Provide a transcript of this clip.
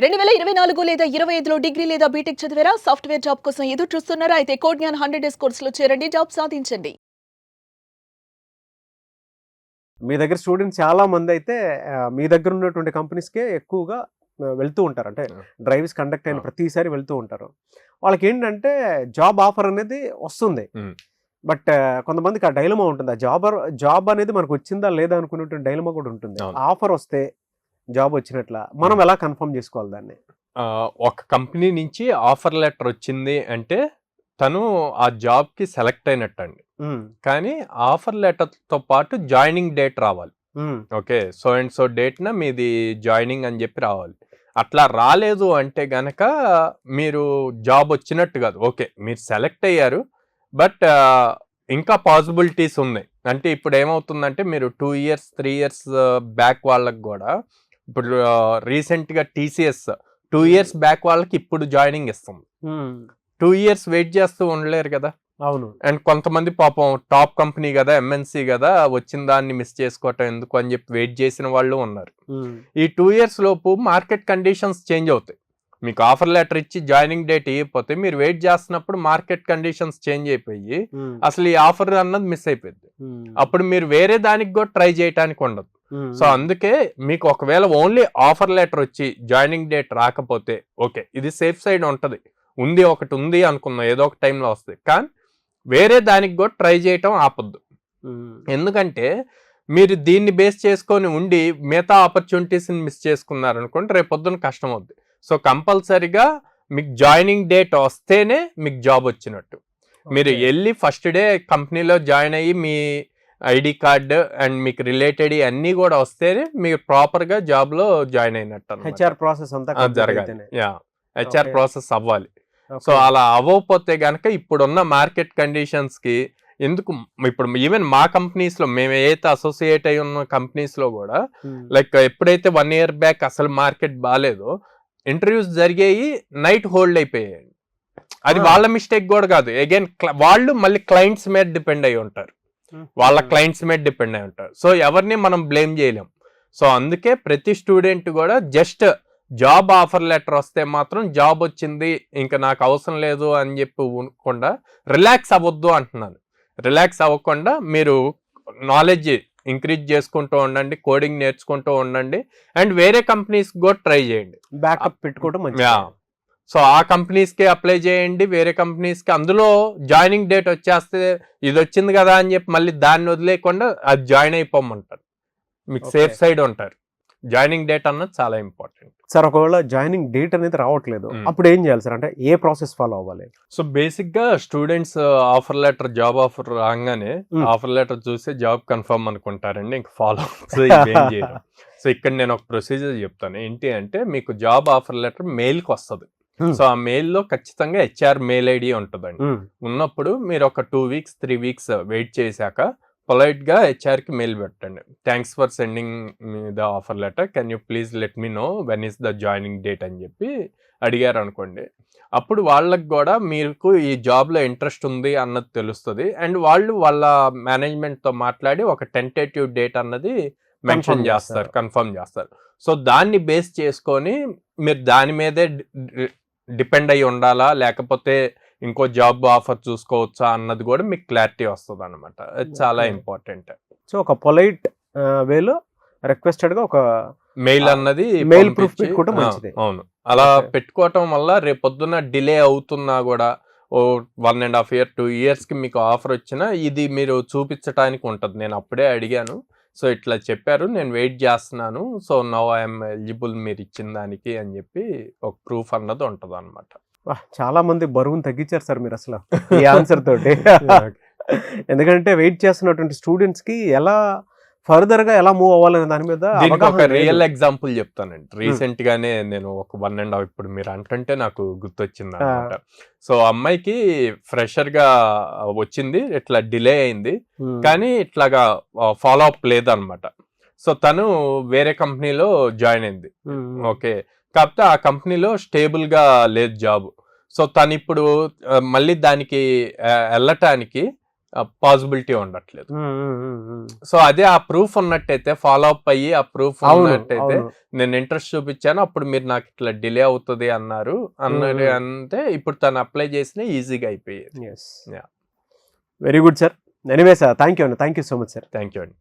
2024 లేదా 25లో డిగ్రీ లేదా బీటెక్ చదివారా? సాఫ్ట్‌వేర్ జాబ్ కోసం ఎదురు చూస్తున్నారా? అయితే కోడ్ జ్ఞాన్ 100 డేస్ కోర్సులో చేరండి. జాబ్ సాధించండి. మీ దగ్గర స్టూడెంట్స్ చాలా మంది అయితే మీ దగ్గర ఉన్నటువంటి కంపెనీస్కే ఎక్కువగా వెళ్తూ ఉంటారు. అంటే డ్రైవ్స్ కండక్ట్ అయిన ప్రతిసారి వెళ్తూ ఉంటారు. వాళ్ళకి ఏంటంటే జాబ్ ఆఫర్ అనేది వస్తుంది. బట్ కొంతమందికి ఆ డైలమా ఉంటుంది. ఆ జాబ్ అనేది మనకు వచ్చిందా లేదా అనుకునేటువంటి డైలమా కూడా ఉంటుంది. ఆఫర్ వస్తే జాబ్ వచ్చినట్ల మనం ఎలా కన్ఫర్మ్ చేసుకోవాలి దాన్ని? ఒక కంపెనీ నుంచి ఆఫర్ లెటర్ వచ్చింది అంటే తను ఆ జాబ్ కి సెలెక్ట్ అయినట్టు అండి. కానీ ఆఫర్ లెటర్ తో పాటు జాయినింగ్ డేట్ రావాలి. Okay, so and so date న మీది జాయినింగ్ అని చెప్పి రావాలి. అట్లా రాలేదు అంటే గనక మీరు జాబ్ వచ్చినట్టు కాదు. ఓకే, మీరు సెలెక్ట్ అయ్యారు, బట్ ఇంకా పాసిబిలిటీస్ ఉన్నాయి. అంటే ఇప్పుడు ఏమవుతుందంటే మీరు 2 years 3 years బ్యాక్ వాళ్ళకి కూడా ఇప్పుడు రీసెంట్ గా TCS 2 years బ్యాక్ వాళ్ళకి ఇప్పుడు జాయినింగ్ ఇస్తుంది. 2 years వెయిట్ చేస్తూ ఉండలేరు కదా. అవును. అండ్ కొంతమంది పాపం టాప్ కంపెనీ కదా, MNC కదా, వచ్చిన దాన్ని మిస్ చేసుకోవటం ఎందుకు అని చెప్పి వెయిట్ చేసిన వాళ్ళు ఉన్నారు. ఈ 2 years లోపు మార్కెట్ కండిషన్స్ చేంజ్ అవుతాయి. మీకు ఆఫర్ లెటర్ ఇచ్చి జాయినింగ్ డేట్ ఇవ్వకపోతే మీరు వెయిట్ చేస్తున్నప్పుడు మార్కెట్ కండిషన్స్ చేంజ్ అయిపోయి అసలు ఈ ఆఫర్ అన్నది మిస్ అయిపోయింది. అప్పుడు మీరు వేరే దానికి కూడా ట్రై చేయడానికి ఉండదు. సో అందుకే మీకు ఒకవేళ ఓన్లీ ఆఫర్ లెటర్ వచ్చి జాయినింగ్ డేట్ రాకపోతే ఓకే, ఇది సేఫ్ సైడ్ ఉంటది. ఒకటి ఉంది అనుకున్నాం, ఏదో ఒక టైంలో వస్తుంది. కానీ వేరే దానికి కూడా ట్రై చేయటం ఆపొద్దు. ఎందుకంటే మీరు దీన్ని బేస్ చేసుకొని ఉండి మిగతా ఆపర్చునిటీస్ని మిస్ చేసుకున్నారు అనుకోండి, రేపు పొద్దున కష్టం అవుద్ది. సో కంపల్సరిగా మీకు జాయినింగ్ డేట్ వస్తేనే మీకు జాబ్ వచ్చినట్టు. మీరు వెళ్ళి ఫస్ట్ డే కంపెనీలో జాయిన్ అయ్యి మీ ID కార్డు అండ్ మీకు రిలేటెడ్ అన్నీ కూడా వస్తేనే మీరు ప్రాపర్గా జాబ్లో జాయిన్ అయినట్టు. హెచ్ఆర్ ప్రాసెస్ అంతా జరగాలి. హెచ్ఆర్ ప్రాసెస్ అవ్వాలి. సో అలా అవ్వకపోతే గనక ఇప్పుడున్న మార్కెట్ కండిషన్స్ కి ఎందుకు ఇప్పుడు ఈవెన్ మా కంపెనీస్ లో మేము ఏదైతే అసోసియేట్ అయి ఉన్న కంపెనీస్ లో కూడా లైక్ ఎప్పుడైతే 1 year బ్యాక్ అసలు మార్కెట్ బాగాలేదో ఇంటర్వ్యూస్ జరిగాయి, నైట్ హోల్డ్ అయిపోయాయి. అది వాళ్ళ మిస్టేక్ కూడా కాదు. అగైన్ వాళ్ళు మళ్ళీ క్లయింట్స్ మీద డిపెండ్ అయి ఉంటారు. సో ఎవరిని మనం బ్లేమ్ చేయలేం. సో అందుకే ప్రతి స్టూడెంట్ కూడా జస్ట్ జాబ్ ఆఫర్ లెటర్ వస్తే మాత్రం జాబ్ వచ్చింది ఇంకా నాకు అవసరం లేదు అని చెప్పి ఉండకుండా రిలాక్స్ అవ్వద్దు అంటున్నాను. రిలాక్స్ అవ్వకుండా మీరు నాలెడ్జ్ ఇంక్రీజ్ చేసుకుంటూ ఉండండి, కోడింగ్ నేర్చుకుంటూ ఉండండి, అండ్ వేరే కంపెనీస్ కూడా ట్రై చేయండి. బ్యాకప్ పెట్టుకోవడం. సో ఆ కంపెనీస్కి అప్లై చేయండి, వేరే కంపెనీస్కి. అందులో జాయినింగ్ డేట్ వచ్చేస్తే ఇది వచ్చింది కదా అని చెప్పి మళ్ళీ దాన్ని వదిలేయకుండా అది జాయిన్ అయిపోమంటారు. మీకు సేఫ్ సైడ్ ఉంటారు. జాయినింగ్ డేట్ అన్నది చాలా ఇంపార్టెంట్ సార్. ఒకవేళ జాయినింగ్ డేట్ అనేది రావట్లేదు, అప్పుడు ఏం చేయాలి సార్? అంటే ఏ ప్రాసెస్ ఫాలో అవ్వాలి? సో బేసిక్ గా students offer letter, job offer రాగానే ఆఫర్ లెటర్ చూసి జాబ్ కన్ఫర్మ్ అనుకుంటారండి, ఇంకా ఫాలో చేయరు. సో ఇక్కడ నేను ఒక ప్రొసీజర్ చెప్తాను. ఏంటి అంటే మీకు జాబ్ ఆఫర్ లెటర్ మెయిల్కి వస్తుంది. సో ఆ మెయిల్లో ఖచ్చితంగా HR మెయిల్ ID ఉంటుందండి. ఉన్నప్పుడు మీరు ఒక 2 weeks 3 weeks వెయిట్ చేశాక పొలైట్ గా HR కి మెయిల్ పెట్టండి. Thanks for sending me the offer letter, can you please let me know when is the joining date అని చెప్పి అడిగారు అనుకోండి. అప్పుడు వాళ్ళకి కూడా మీకు ఈ జాబ్లో ఇంట్రెస్ట్ ఉంది అన్నది తెలుస్తుంది. అండ్ వాళ్ళు వాళ్ళ మేనేజ్మెంట్తో మాట్లాడి ఒక టెంటేటివ్ డేట్ అన్నది మెన్షన్ చేస్తారు, కన్ఫర్మ్ చేస్తారు. సో దాన్ని బేస్ చేసుకొని మీరు దాని మీదే డిపెండ్ అయ్యి ఉండాలా, లేకపోతే ఇంకో జాబ్ ఆఫర్ చూసుకోవచ్చా అన్నది కూడా మీకు క్లారిటీ వస్తుంది అనమాట. చాలా ఇంపార్టెంట్. సో ఒక పొలైట్ వేలో రిక్వెస్టెడ్ గా ఒక మెయిల్ అన్నది మెయిల్ ప్రూఫ్ పెట్టుకోవడం మంచిది. అవును, అలా పెట్టుకోవటం వల్ల రేపొద్దున డిలే అవుతున్నా కూడా 1.5 year 2 years కి మీకు ఆఫర్ వచ్చినా ఇది మీరు చూపించడానికి ఉంటుంది. నేను అప్పుడే అడిగాను, సో ఇట్లా చెప్పారు, నేను వెయిట్ చేస్తున్నాను, సో నౌ ఐఎమ్ ఎలిజిబుల్ మీరు ఇచ్చిన దానికి అని చెప్పి ఒక ప్రూఫ్ అన్నది ఉంటుంది అనమాట. చాలా మంది బరువును తగ్గించారు సార్ మీరు అసలు ఈ ఆన్సర్ తోటి. ఎందుకంటే వెయిట్ చేస్తున్నటువంటి స్టూడెంట్స్ కి ఎలా ఫర్దర్ గా ఎలా మూవ్ అవ్వాలనే దాని మీద ఒక రియల్ ఎగ్జాంపుల్ చెప్తానండి. రీసెంట్ గానే నేను ఒక 1.5 ఇప్పుడు మీరు అంటుంటే నాకు గుర్తొచ్చింది అనమాట. సో అమ్మాయికి ఫ్రెషర్ గా వచ్చింది, ఇట్లా డిలే అయింది, కానీ ఇట్లాగా ఫాలో అప్ లేదనమాట. సో తను వేరే కంపెనీలో జాయిన్ అయింది. ఓకే, కాకపోతే ఆ కంపెనీలో స్టేబుల్ గా లేదు జాబ్. సో తను ఇప్పుడు మళ్ళీ దానికి వెళ్ళటానికి పాసిబిలిటీ ఉండట్లేదు. సో అదే ఆ ప్రూఫ్ ఉన్నట్టయితే, ఫాలో అప్ అయ్యి ఆ ప్రూఫ్ ఉన్నట్టయితే, నేను ఇంట్రెస్ట్ చూపించాను, అప్పుడు మీరు నాకు ఇట్లా డిలే అవుతుంది అన్నారు అంటే ఇప్పుడు తను అప్లై చేసిన ఈజీగా అయిపోయేది. Very good sir. Anyway sir, thank you so much sir. Thank you అండి.